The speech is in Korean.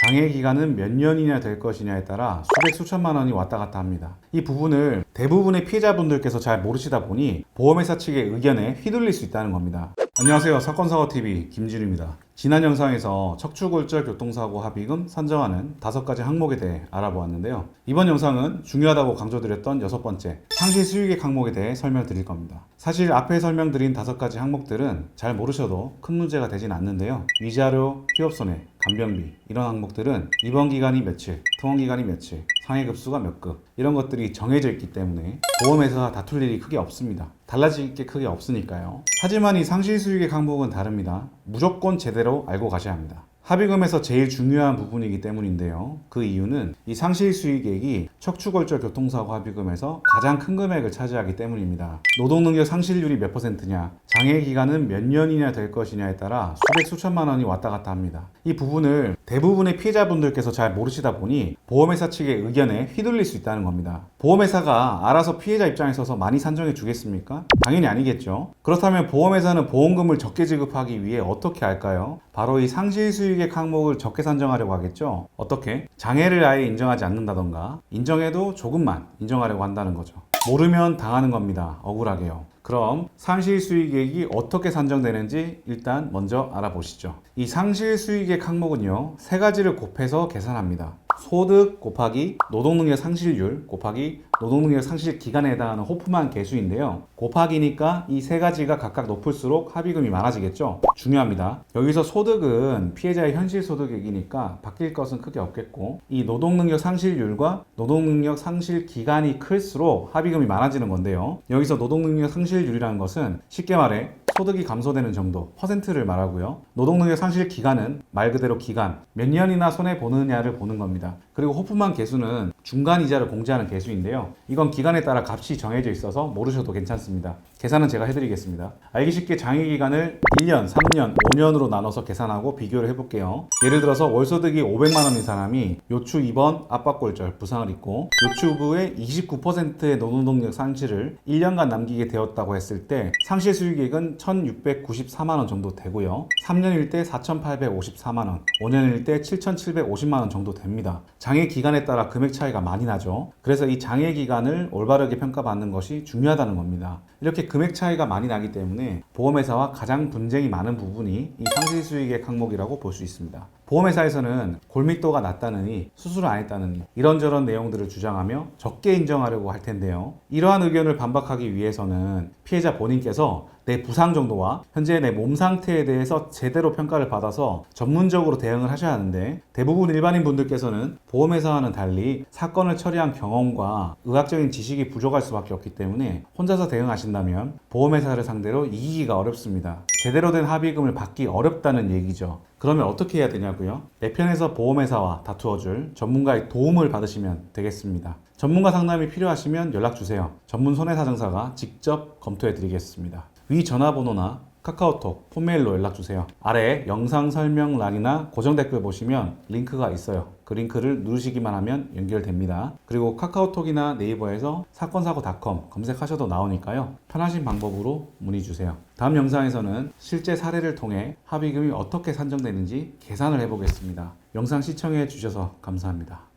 장애 기간은 몇 년이나 될 것이냐에 따라 수백 수천만 원이 왔다 갔다 합니다. 이 부분을 대부분의 피해자분들께서 잘 모르시다 보니 보험회사 측의 의견에 휘둘릴 수 있다는 겁니다. 안녕하세요. 사건사고TV 김진우입니다. 지난 영상에서 척추골절 교통사고 합의금 산정하는 5가지 항목에 대해 알아보았는데요. 이번 영상은 중요하다고 강조드렸던 6번째 상시 수익액 항목에 대해 설명드릴 겁니다. 사실 앞에 설명드린 5가지 항목들은 잘 모르셔도 큰 문제가 되진 않는데요. 위자료, 휴업손해, 간병비 이런 항목들은 입원 기간이 며칠, 퇴원 기간이 며칠, 상해급수가 몇 급 이런 것들이 정해져 있기 때문에 보험회사가 다툴 일이 크게 없습니다. 달라질 게 크게 없으니까요. 하지만 이 상시수익액 항목은 다릅니다. 무조건 제대로 알고 가셔야 합니다. 합의금에서 제일 중요한 부분이기 때문인데요. 그 이유는 이 상실수익액이 척추골절 교통사고 합의금에서 가장 큰 금액을 차지하기 때문입니다. 노동능력 상실률이 몇 %냐, 장애 기간은 몇 년이나 될 것이냐에 따라 수백 수천만 원이 왔다 갔다 합니다. 이 부분을 대부분의 피해자분들께서 잘 모르시다 보니 보험회사 측의 의견에 휘둘릴 수 있다는 겁니다. 보험회사가 알아서 피해자 입장에 서서 많이 산정해 주겠습니까? 당연히 아니겠죠. 그렇다면 보험회사는 보험금을 적게 지급하기 위해 어떻게 할까요? 바로 이 상실수익액 항목을 적게 산정하려고 하겠죠. 어떻게? 장애를 아예 인정하지 않는다던가 인정해도 조금만 인정하려고 한다는 거죠. 모르면 당하는 겁니다. 억울하게요. 그럼 상실수익액이 어떻게 산정되는지 일단 먼저 알아보시죠. 이 상실수익액 항목은요, 3가지를 곱해서 계산합니다. 소득 곱하기 노동능력 상실률 곱하기 노동능력 상실 기간에 해당하는 호프만 계수인데요. 곱하기니까 이 3가지가 각각 높을수록 합의금이 많아지겠죠. 중요합니다. 여기서 소득은 피해자의 현실 소득액이니까 바뀔 것은 크게 없겠고, 이 노동능력 상실률과 노동능력 상실 기간이 클수록 합의금이 많아지는 건데요. 여기서 노동능력 상실률이라는 것은 쉽게 말해 소득이 감소되는 정도, 퍼센트를 말하고요. 노동능력 상실 기간은 말 그대로 기간, 몇 년이나 손해보느냐를 보는 겁니다. 그리고 호프만 계수는 중간이자를 공제하는 계수인데요. 이건 기간에 따라 값이 정해져 있어서 모르셔도 괜찮습니다. 계산은 제가 해드리겠습니다. 알기 쉽게 장애기간을 1년, 3년, 5년으로 나눠서 계산하고 비교를 해볼게요. 예를 들어서 월소득이 500만 원인 사람이 요추 입원, 압박골절, 부상을 입고 요추 후에 29%의 노동능력 상실을 1년간 남기게 되었다고 했을 때 상실 수익액은 1,694만 원 정도 되고요. 3년일 때 4,854만 원, 5년일 때 7,750만 원 정도 됩니다. 장애 기간에 따라 금액 차이가 많이 나죠. 그래서 이 장애 기간을 올바르게 평가받는 것이 중요하다는 겁니다. 이렇게 금액 차이가 많이 나기 때문에 보험회사와 가장 분쟁이 많은 부분이 이 상실수익액 항목이라고 볼 수 있습니다. 보험회사에서는 골밀도가 낮다느니 수술을 안 했다느니 이런저런 내용들을 주장하며 적게 인정하려고 할 텐데요. 이러한 의견을 반박하기 위해서는 피해자 본인께서 내 부상 정도와 현재 내 몸 상태에 대해서 제대로 평가를 받아서 전문적으로 대응을 하셔야 하는데, 대부분 일반인 분들께서는 보험회사와는 달리 사건을 처리한 경험과 의학적인 지식이 부족할 수밖에 없기 때문에 혼자서 대응하신다면 보험회사를 상대로 이기기가 어렵습니다. 제대로 된 합의금을 받기 어렵다는 얘기죠. 그러면 어떻게 해야 되냐고요? 내 편에서 보험회사와 다투어줄 전문가의 도움을 받으시면 되겠습니다. 전문가 상담이 필요하시면 연락주세요. 전문 손해사정사가 직접 검토해드리겠습니다. 위 전화번호나 카카오톡, 폰메일로 연락주세요. 아래 영상 설명란이나 고정 댓글 보시면 링크가 있어요. 그 링크를 누르시기만 하면 연결됩니다. 그리고 카카오톡이나 네이버에서 사건사고.com 검색하셔도 나오니까요. 편하신 방법으로 문의주세요. 다음 영상에서는 실제 사례를 통해 합의금이 어떻게 산정되는지 계산을 해보겠습니다. 영상 시청해 주셔서 감사합니다.